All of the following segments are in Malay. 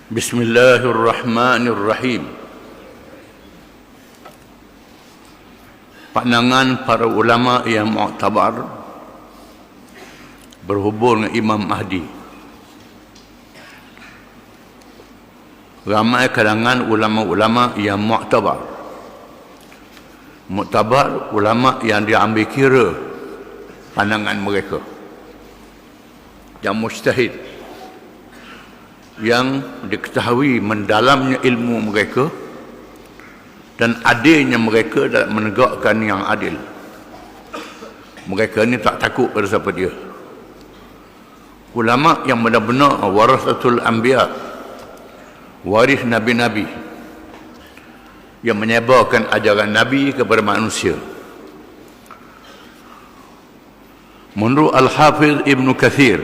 Bismillahirrahmanirrahim. Pandangan para ulama yang muktabar berhubung dengan Imam Mahdi. Ramai kalangan ulama-ulama yang muktabar. Muktabar ulama yang diambil kira pandangan mereka. Yang mujtahid, yang diketahui mendalamnya ilmu mereka dan adilnya mereka dalam menegakkan yang adil. Mereka ni tak takut pada siapa dia. Ulama yang benar-benar warasatul anbiya, waris nabi-nabi, yang menyebarkan ajaran nabi kepada manusia. Menurut Al-Hafiz Ibn Kathir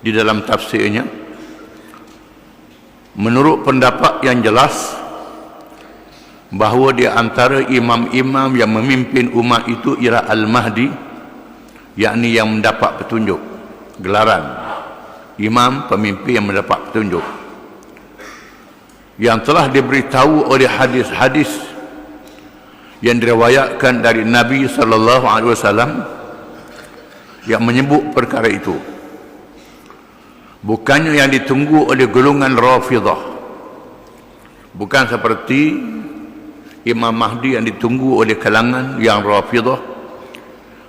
di dalam tafsirnya, menurut pendapat yang jelas bahawa di antara imam-imam yang memimpin umat itu ialah Al-Mahdi, yakni yang mendapat petunjuk, gelaran imam pemimpin yang mendapat petunjuk, yang telah diberitahu oleh hadis-hadis yang diriwayatkan dari Nabi SAW yang menyebut perkara itu. Bukannya yang ditunggu oleh golongan Rafidah, bukan seperti Imam Mahdi yang ditunggu oleh kalangan yang Rafidah,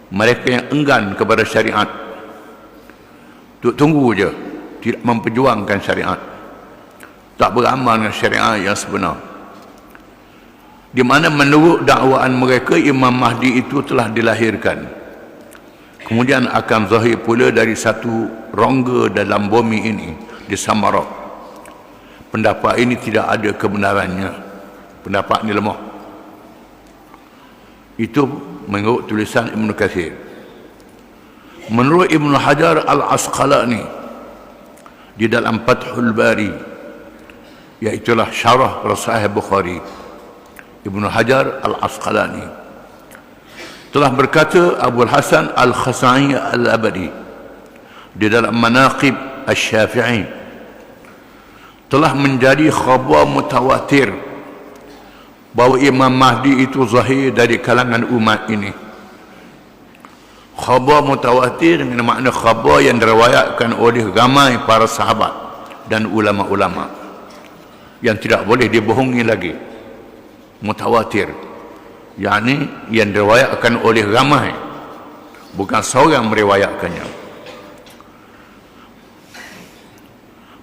mereka yang enggan kepada syariat, tunggu je, tidak memperjuangkan syariat, tak beramal dengan syariat yang sebenar. Di mana menurut dakwaan mereka Imam Mahdi itu telah dilahirkan, kemudian akan zahir pula dari satu rongga dalam bumi ini, di Samarah. Pendapat ini tidak ada kebenarannya. Pendapat ini lemah. Itu menurut tulisan Ibn Kathir. Menurut Ibn Hajar Al-Asqalani di dalam Fathul Bari, iaitulah syarah Sahih Bukhari, Ibn Hajar Al-Asqalani telah berkata, Abul Hasan Al-Khasai Al-Abadi di dalam Manaqib Asy-Syafi'i telah menjadi khabar mutawatir bahawa Imam Mahdi itu zahir dari kalangan umat ini. Khabar mutawatir dengan makna khabar yang diriwayatkan oleh ramai para sahabat dan ulama-ulama yang tidak boleh dibohongi lagi. Mutawatir, yakni yang diriwayatkan oleh ramai, bukan seorang meriwayatkannya.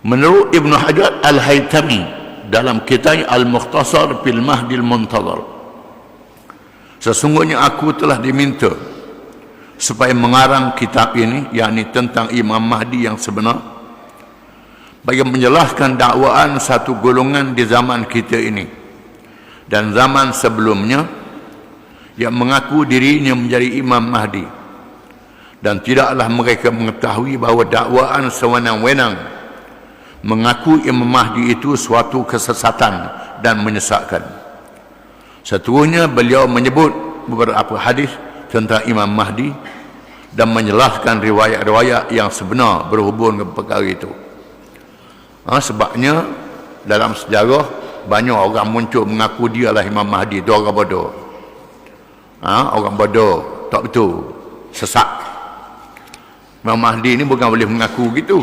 Menurut Ibn Hajar Al-Haytami dalam kitab Al-Mukhtasar fil Mahdi Al-Muntazar, sesungguhnya aku telah diminta supaya mengarang kitab ini, yakni tentang Imam Mahdi yang sebenar, bagi menjelaskan dakwaan satu golongan di zaman kita ini dan zaman sebelumnya yang mengaku dirinya menjadi Imam Mahdi, dan tidaklah mereka mengetahui bahawa dakwaan sewenang-wenang mengaku Imam Mahdi itu suatu kesesatan dan menyesatkan. Seterusnya beliau menyebut beberapa hadis tentang Imam Mahdi dan menjelaskan riwayat-riwayat yang sebenar berhubung dengan perkara itu. Sebabnya dalam sejarah banyak orang muncul mengaku dia lah Imam Mahdi. Itu orang bodoh. Orang bodoh, tak betul, sesat. Imam Mahdi ini bukan boleh mengaku gitu.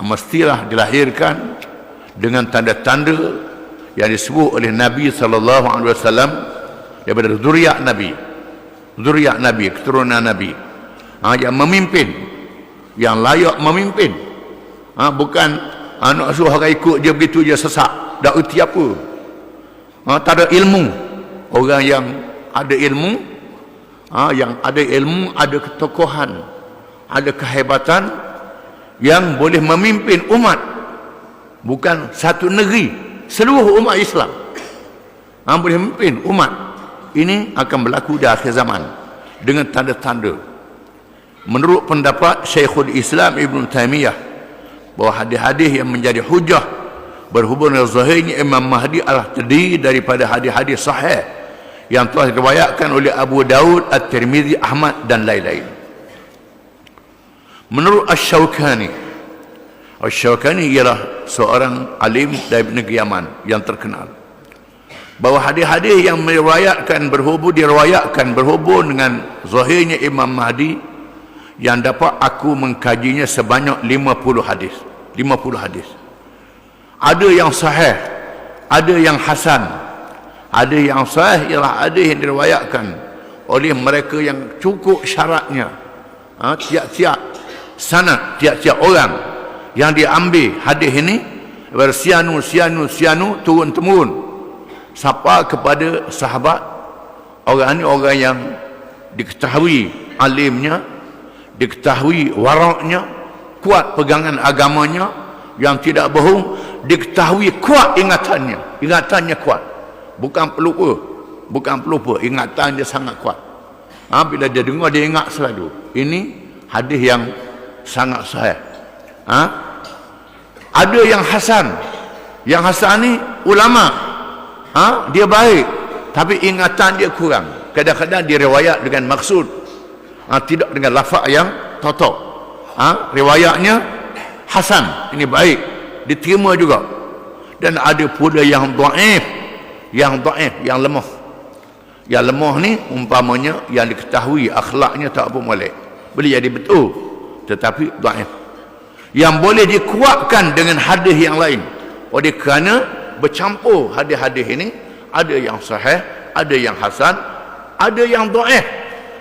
Mestilah dilahirkan dengan tanda-tanda yang disebut oleh Nabi SAW daripada zuriat Nabi, keturunan Nabi, yang memimpin, yang layak memimpin. Bukan nak suruh orang ikut dia begitu je, sesat, tak erti apa. Tak ada ilmu. Orang yang ada ilmu, ada ketokohan, ada kehebatan, yang boleh memimpin umat, bukan satu negeri, seluruh umat Islam, boleh memimpin umat. Ini akan berlaku di akhir zaman dengan tanda-tanda. Menurut pendapat Syekhul Islam Ibn Taymiyah, bahawa hadis-hadis yang menjadi hujah berhubung dengan zahirnya Imam Mahdi adalah terdiri daripada hadis-hadis sahih yang telah diriwayatkan oleh Abu Daud, At-Tirmizi, Ahmad dan lain-lain. Menurut Asy-Syaukani, Asy-Syaukani ialah seorang alim dari negeri Yaman yang terkenal. Bahawa hadis-hadis yang diriwayatkan berhubung dengan zahirnya Imam Mahdi, yang dapat aku mengkajinya sebanyak 50 hadis. 50 hadis. Ada yang sahih, ada yang hasan. Ada yang sahih ialah hadis yang diriwayatkan oleh mereka yang cukup syaratnya. Tiap-tiap sanad, tiap-tiap orang yang diambil hadis ini bersianu turun-temurun sampai kepada sahabat. Orang ini orang yang diketahui alimnya, diketahui waraknya, kuat pegangan agamanya yang tidak bohong, diketahui kuat ingatannya kuat, bukan pelupa, ingatan dia sangat kuat. Bila dia dengar dia ingat selalu. Ini hadis yang sangat sahih. Ada yang hasan. Yang hasan ni ulama, dia baik tapi ingatan dia kurang. Kadang-kadang dia riwayat dengan maksud, tidak dengan lafaz yang totok. Riwayatnya hasan, ini baik, diterima juga. Dan ada pula yang dhaif, yang lemah. Yang lemah ni umpamanya yang diketahui akhlaknya tak apa molek, boleh jadi betul tetapi dhaif, yang boleh dikuatkan dengan hadis yang lain. Oleh kerana bercampur hadis-hadis ini, ada yang sahih, ada yang hasan, ada yang dhaif.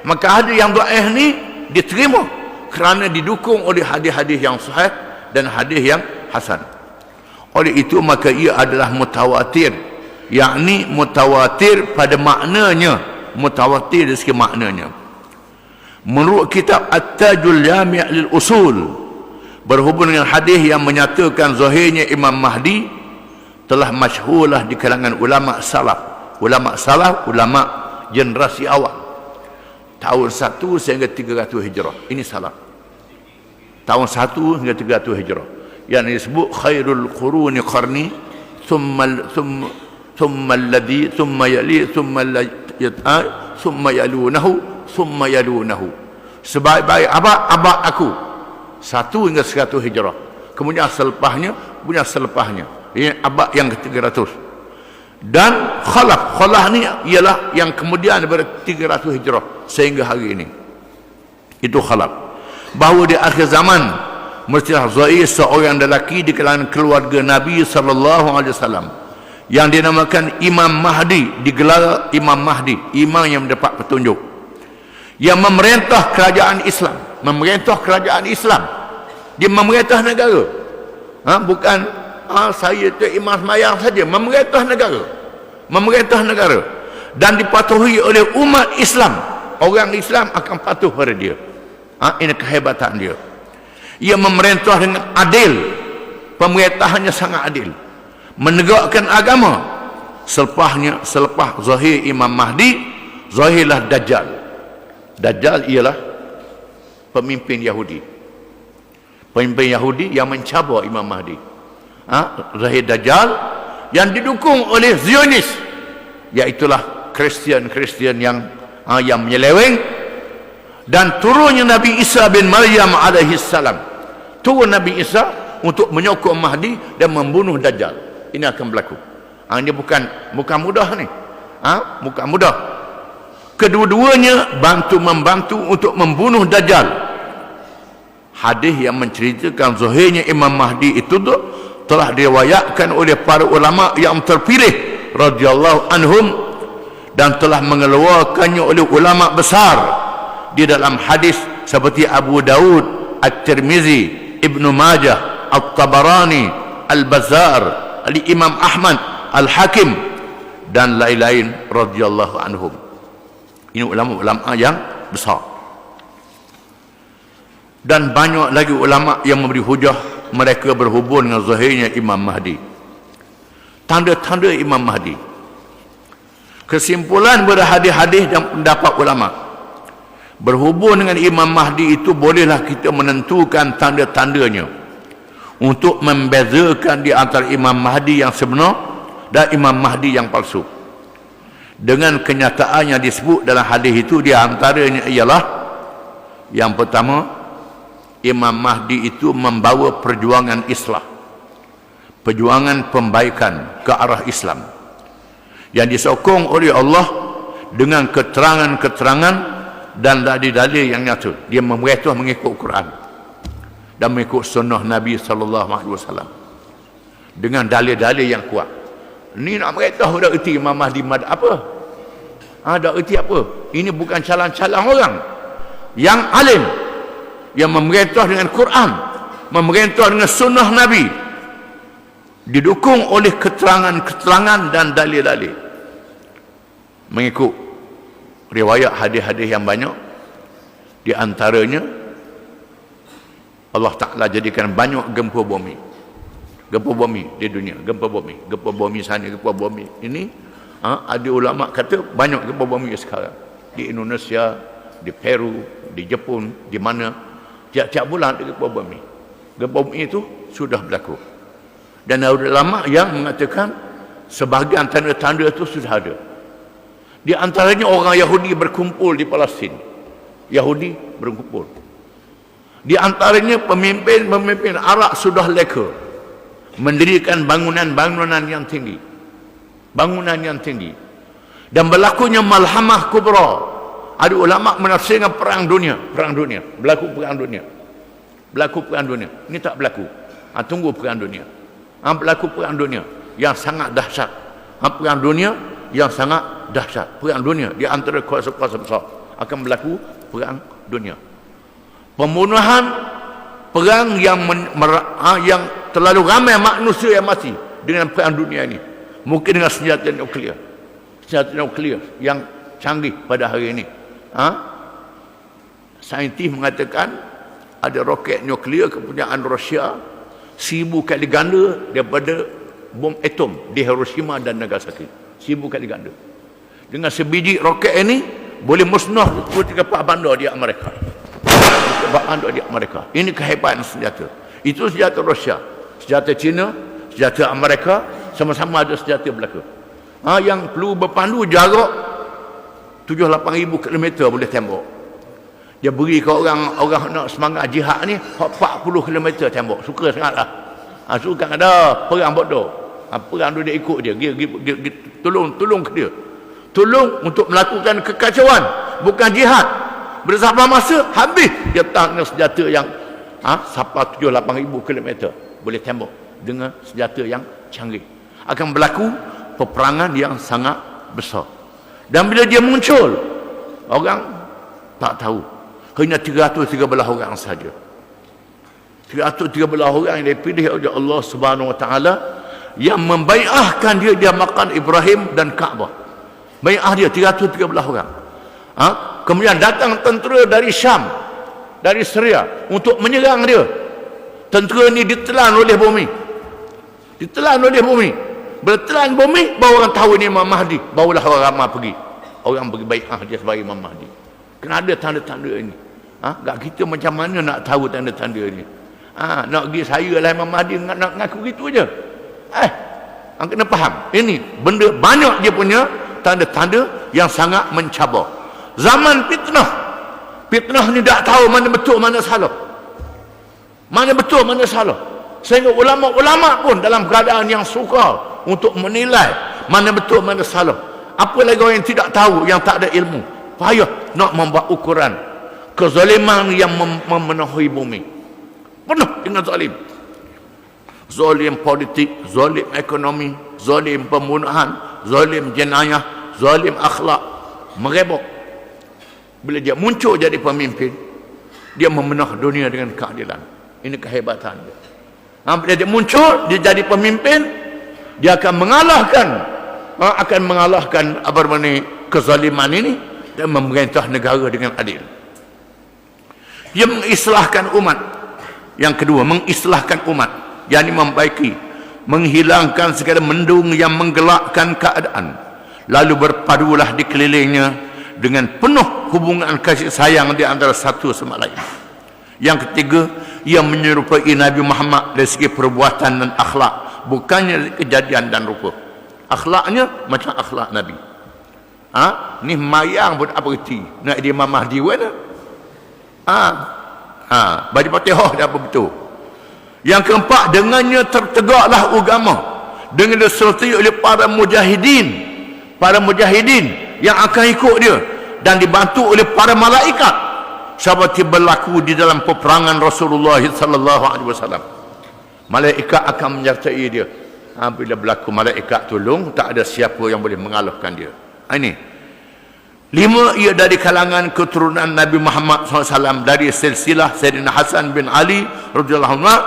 Maka hadis yang dhaif ni diterima kerana didukung oleh hadis-hadis yang sahih dan hadis yang hasan. Oleh itu maka ia adalah mutawatir, yakni mutawatir pada maknanya, mutawatir dari segi maknanya. Menurut kitab At-Tajul Jami' lil Usul, berhubung dengan hadis yang menyatakan zahirnya Imam Mahdi, telah masyhurlah di kalangan ulama salaf, ulama generasi awal, tahun 1 sehingga 300 Hijrah. Ini salaf. Tahun 1 hingga 300 Hijrah. Yang disebut khairul quruni qarni, thumma alladhi, thumma yali, thumma yalunahu. Sebaik-baik abad aku. 1 hingga 100 Hijrah. Kemudian selepasnya. Ini abad yang ke-300. Dan khalaf ni ialah yang kemudian daripada 300 Hijrah sehingga hari ini. Itu khalaf. Bahawa di akhir zaman mestilah zahir seorang lelaki di kalangan keluarga Nabi SAW yang dinamakan Imam Mahdi, digelar Imam Mahdi, imam yang mendapat petunjuk, yang memerintah kerajaan Islam. Dia memerintah negara. Bukan saya tu imam semayang saja, memerintah negara. Dan dipatuhi oleh umat Islam. Orang Islam akan patuh pada dia. Ini kehebatan dia. Ia memerintah dengan adil. Pemerintahannya sangat adil, menegakkan agama. Selepas zahir Imam Mahdi, zahirlah Dajjal. Dajjal ialah pemimpin Yahudi yang mencabar Imam Mahdi. Zahir Dajjal yang didukung oleh Zionis, iaitulah Kristian yang menyeleweng. Dan turunnya Nabi Isa bin Maryam alaihissalam, turun Nabi Isa untuk menyokong Mahdi dan membunuh Dajjal. Ini akan berlaku. Ini bukan mudah ni. Bukan mudah. Kedua-duanya membantu untuk membunuh Dajjal. Hadis yang menceritakan zahirnya Imam Mahdi itu telah diriwayatkan oleh para ulama yang terpilih radhiyallahu anhum, dan telah mengeluarkannya oleh ulama besar di dalam hadis seperti Abu Daud, At-Tirmizi, Ibnu Majah, At-Tabarani, Al-Bazzar, Imam Ahmad, Al-Hakim dan lain-lain radhiyallahu anhum. Ini ulama-ulama yang besar. Dan banyak lagi ulama yang memberi hujah mereka berhubung dengan zahirnya Imam Mahdi. Tanda-tanda Imam Mahdi. Kesimpulan pada hadis-hadis dan pendapat ulama berhubung dengan Imam Mahdi itu, bolehlah kita menentukan tanda-tandanya untuk membezakan di antara Imam Mahdi yang sebenar dan Imam Mahdi yang palsu. Dengan kenyataan yang disebut dalam hadis itu, di antaranya ialah yang pertama, Imam Mahdi itu membawa perjuangan islah, perjuangan pembaikan ke arah Islam yang disokong oleh Allah dengan keterangan-keterangan dan dalil-dalil yang nyata. Dia memerintah mengikut Quran dan mengikut sunnah Nabi SAW dengan dalil-dalil yang kuat. Ni nak merintah dah erti Imam Mahdi apa? Dah erti apa? Ini bukan calon-calon orang yang alim, yang memerintah dengan Quran, memerintah dengan sunnah Nabi, didukung oleh keterangan-keterangan dan dalil-dalil. Mengikut riwayat hadis-hadis yang banyak, di antaranya Allah Ta'ala jadikan banyak gempa bumi di dunia, gempa bumi sana, gempa bumi ini. Ada ulama kata banyak gempa bumi sekarang di Indonesia, di Peru, di Jepun, di mana tiap-tiap bulan ada gempa bumi itu sudah berlaku. Dan ada ulama yang mengatakan sebahagian tanda-tanda itu sudah ada. Di antaranya orang Yahudi berkumpul di Palestin. Yahudi berkumpul. Di antaranya pemimpin Arab sudah leka mendirikan bangunan-bangunan yang tinggi. Dan berlakunya malhamah kubra. Ada ulama menafsirkan perang dunia. Berlaku perang dunia. Ini tak berlaku. Tunggu perang dunia. Berlaku perang dunia yang sangat dahsyat. Perang dunia yang sangat dahsyat. Perang dunia di antara kuasa-kuasa besar akan berlaku perang dunia. Pembunuhan, perang yang terlalu ramai manusia yang mati dengan perang dunia ini. Mungkin dengan senjata nuklear yang canggih pada hari ini. Saintis mengatakan ada roket nuklear kepunyaan Rusia 1000 kali ganda daripada bom atom di Hiroshima dan Nagasaki. 1000 kali ganda. Dengan sebiji roket ini boleh musnah 3-4 bandar di Amerika. Ini kehebatan senjata. Itu senjata Rusia, senjata China, senjata Amerika, sama-sama ada senjata belaka. Yang perlu berpandu jarak 7-8 ribu kilometer boleh tembak. Dia beri ke orang nak semangat jihad ni 40 kilometer tembak. Suka sangatlah. Suka ada perang bodoh. Perang dia ikut dia. Dia tolong ke dia. Tolong untuk melakukan kekacauan, bukan jihad. Bersama masa habis dia tahan senjata yang sampai 7-8 ribu kilometer boleh tembak dengan senjata yang canggih. Akan berlaku peperangan yang sangat besar. Dan bila dia muncul, orang tak tahu. Hanya 313 orang saja. 313 orang yang dipilih oleh Allah Subhanahu Wa Taala yang membai'ahkan dia makan Ibrahim dan Kaabah. Bai'ah dia 313 orang. Kemudian datang tentera dari Syam, dari Syria untuk menyerang dia. Tentera ni ditelan oleh bumi. Bertelan bumi, baru orang tahu ni Imam Mahdi. Barulah orang ramai pergi. Orang pergi bai'ah dia sebagai Imam Mahdi. Kena ada tanda-tanda ini. Gak kita macam mana nak tahu tanda-tanda ini? Nak pergi saya lah Imam Mahdi, nak ngaku gitu je. Kena faham. Ini benda banyak dia punya tanda-tanda yang sangat mencabar. Zaman fitnah ni tak tahu mana betul mana salah. Sehingga ulama-ulama pun dalam keadaan yang sukar untuk menilai mana betul mana salah. Apa lagi orang yang tidak tahu, yang tak ada ilmu, payah nak membuat ukuran kezaliman yang memenuhi bumi. Penuh dengan zalim. Zalim politik, zalim ekonomi, zalim pembunuhan, zalim jenayah, zalim akhlak, merebak. Bila dia muncul jadi pemimpin, dia memenah dunia dengan keadilan. Ini kehebatan dia. Bila dia muncul, dia jadi pemimpin, dia akan mengalahkan kezaliman ini dan memerintah negara dengan adil. Dia mengislahkan umat. Yang kedua, mengislahkan umat, yakni membaiki, menghilangkan segala mendung yang menggelapkan keadaan, lalu berpadulah dikelilingnya dengan penuh hubungan kasih sayang di antara satu sama lain. Yang ketiga, ia menyerupai Nabi Muhammad dari segi perbuatan dan akhlak, bukannya dari kejadian dan rupa. Akhlaknya macam akhlak Nabi. Ni mayang pun apa erti nak dia Imam Mahdi mana? Baju Fatihah dia apa betul. Yang keempat, dengannya tertegaklah agama dengan disertai oleh para mujahidin yang akan ikut dia dan dibantu oleh para malaikat seperti berlaku di dalam peperangan Rasulullah sallallahu alaihi wasallam. Malaikat akan menyertai dia. Bila berlaku malaikat tolong, tak ada siapa yang boleh mengalahkan dia. Ini 5, ia dari kalangan keturunan Nabi Muhammad SAW, dari silsilah Sayyidina Hasan bin Ali radhiyallahu anhu,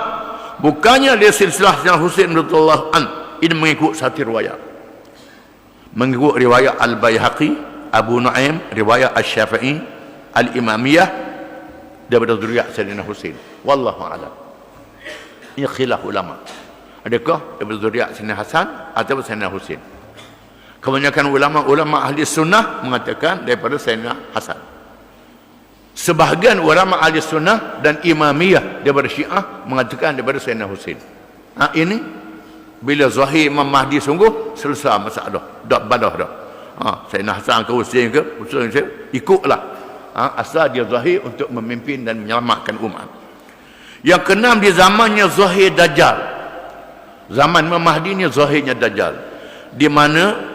bukannya dia silsilah Sayyidina Husain radhiyallahu anhu. Ini mengikut satu riwayat, mengikut riwayat Al-Baihaqi, Abu Nuaim, riwayat Asy-Syafi'i, Al-Imamiyah, daripada zuriat Sayyidina Husain. Wallahu a'lam. Ini khilaf ulama, adakah daripada zuriat Sayyidina Hasan atau Sayyidina Husain. Kebanyakan ulama ahli sunnah mengatakan daripada Sayyidina Hasan. Sebahagian ulama ahli sunnah dan imamiyah daripada Syiah mengatakan daripada Sayyidina Husain. Ini bila zahir Imam Mahdi sungguh, selesai masalah, dak badah dah. Sayyidina Hasan ke Husain ke, ikutlah. Asal dia zahir untuk memimpin dan menyelamatkan umat. Yang keenam, di zamannya zahir Dajjal. Zaman Imam Mahdi ni zahirnya Dajjal, di mana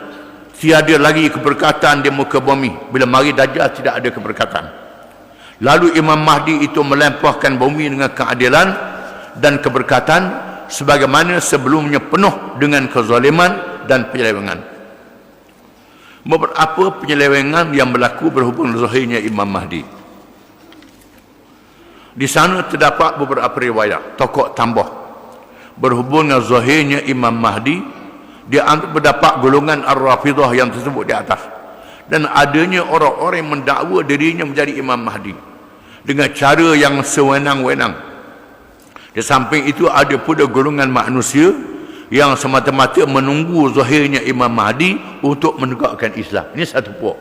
tiada lagi keberkatan di muka bumi. Bila mari Dajjal, tidak ada keberkatan. Lalu Imam Mahdi itu melempahkan bumi dengan keadilan dan keberkatan, sebagaimana sebelumnya penuh dengan kezaliman dan penyelewengan. Beberapa penyelewengan yang berlaku berhubung zahirnya Imam Mahdi. Di sana terdapat beberapa riwayat tokoh tambah berhubung dengan zahirnya Imam Mahdi. Dia terdapat golongan Ar-Rafidah yang tersebut di atas, dan adanya orang-orang yang mendakwa dirinya menjadi Imam Mahdi dengan cara yang sewenang-wenang. Di samping itu ada pula golongan manusia yang semata-mata menunggu zahirnya Imam Mahdi untuk menegakkan Islam. Ini satu puak.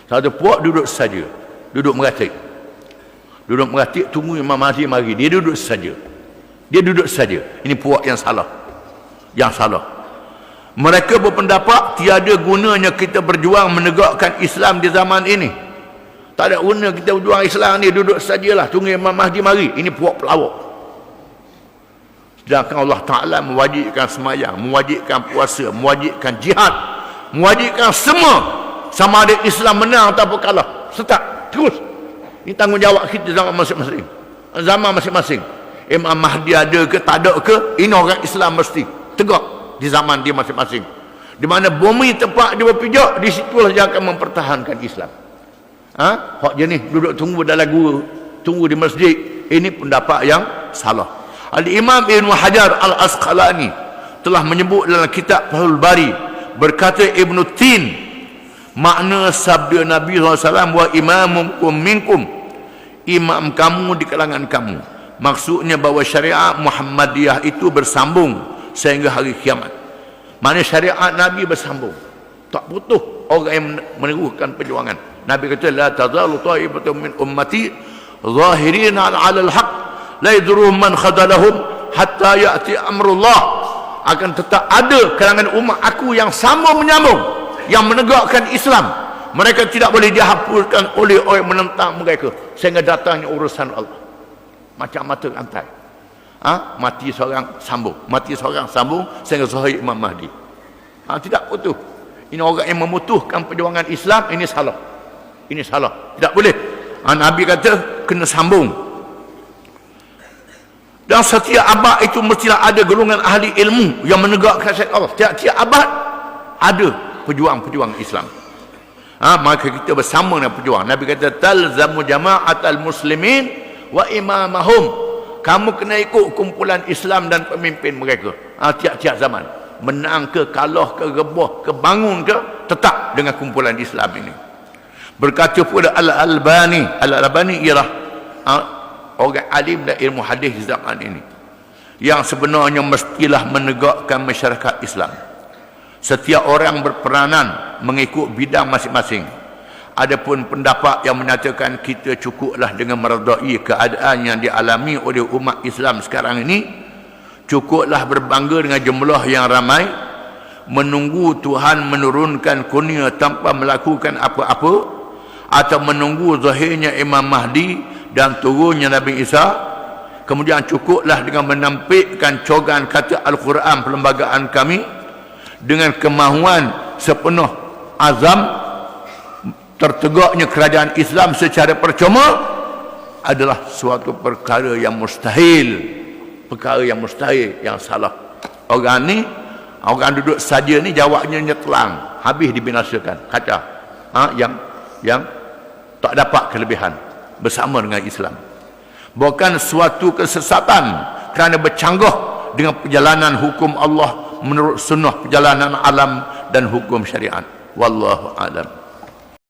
Satu puak duduk saja, duduk meratik, tunggu Imam Mahdi mari. Dia duduk saja. Ini puak yang salah. Mereka berpendapat tiada gunanya kita berjuang menegakkan Islam di zaman ini. Tak ada guna kita berjuang Islam ni, duduk sajalah tunggu Imam Mahdi mari. Ini puak pelawak. Sedangkan Allah Ta'ala mewajibkan semayang, mewajibkan puasa, mewajibkan jihad, mewajibkan semua, sama ada Islam menang atau kalah. Start, terus. Ini tanggungjawab kita zaman masing-masing. Imam Mahdi ada ke tak ada ke, ini orang Islam mesti tegak di zaman dia masing-masing. Di mana bumi tempat dia berpijak, di situlah dia akan mempertahankan Islam. Hak je ni duduk tunggu dalam gua, tunggu di masjid, ini pendapat yang salah. Al-Imam Ibn Hajar Al-Asqalani telah menyebut dalam kitab Fathul Bari, berkata Ibn Tin, makna sabda Nabi SAW, wa imamukum minkum, imam kamu di kalangan kamu, maksudnya bahawa syariat Muhammadiyah itu bersambung sehingga hari kiamat. Mana syariat Nabi bersambung, tak putus orang yang meneguhkan perjuangan. Nabi kata, la tazalu ta'ibatun min ummati zahirina 'ala al-haq la yadurruhum man khadalahum hatta ya'ti amrullah. Akan tetap ada kalangan umat aku yang sambung menyambung, yang menegakkan Islam. Mereka tidak boleh dihapuskan oleh orang menentang mereka sehingga datangnya urusan Allah. Macam mata rantai. Mati seorang sambung sehingga zahir Imam Mahdi. Tidak putus. Ini orang yang memutuskan perjuangan Islam, ini salah. Tidak boleh. Nabi kata kena sambung. Dan setiap abad itu mestilah ada golongan ahli ilmu yang menegakkan syariat Allah. Tiap abad ada pejuang-pejuang Islam. Maka kita bersama dengan pejuang. Nabi kata talzamu jama'atal muslimin wa imamahum. Kamu kena ikut kumpulan Islam dan pemimpin mereka. Tiap-tiap zaman, menang ke, kalah ke, rebah ke, bangun ke, tetap dengan kumpulan Islam ini. Berkata pula Al-Albani ialah orang alim dan ilmu hadis di zaman ini, yang sebenarnya mestilah menegakkan masyarakat Islam. Setiap orang berperanan mengikut bidang masing-masing. Adapun pendapat yang menyatakan kita cukuplah dengan meredai keadaan yang dialami oleh umat Islam sekarang ini, cukuplah berbangga dengan jumlah yang ramai, menunggu Tuhan menurunkan kurnia tanpa melakukan apa-apa, atau menunggu zahirnya Imam Mahdi dan turunnya Nabi Isa, kemudian cukuplah dengan menampilkan cogan kata Al-Quran perlembagaan kami dengan kemahuan sepenuh azam tertegaknya kerajaan Islam secara percuma adalah suatu perkara yang mustahil, yang salah. Orang duduk saja ni jawabnya nyetlang, habis dibinasakan, kata yang tak dapat kelebihan bersama dengan Islam. Bukan suatu kesesatan kerana bercanggah dengan perjalanan hukum Allah menurut sunnah perjalanan alam dan hukum syariat. Wallahu a'lam.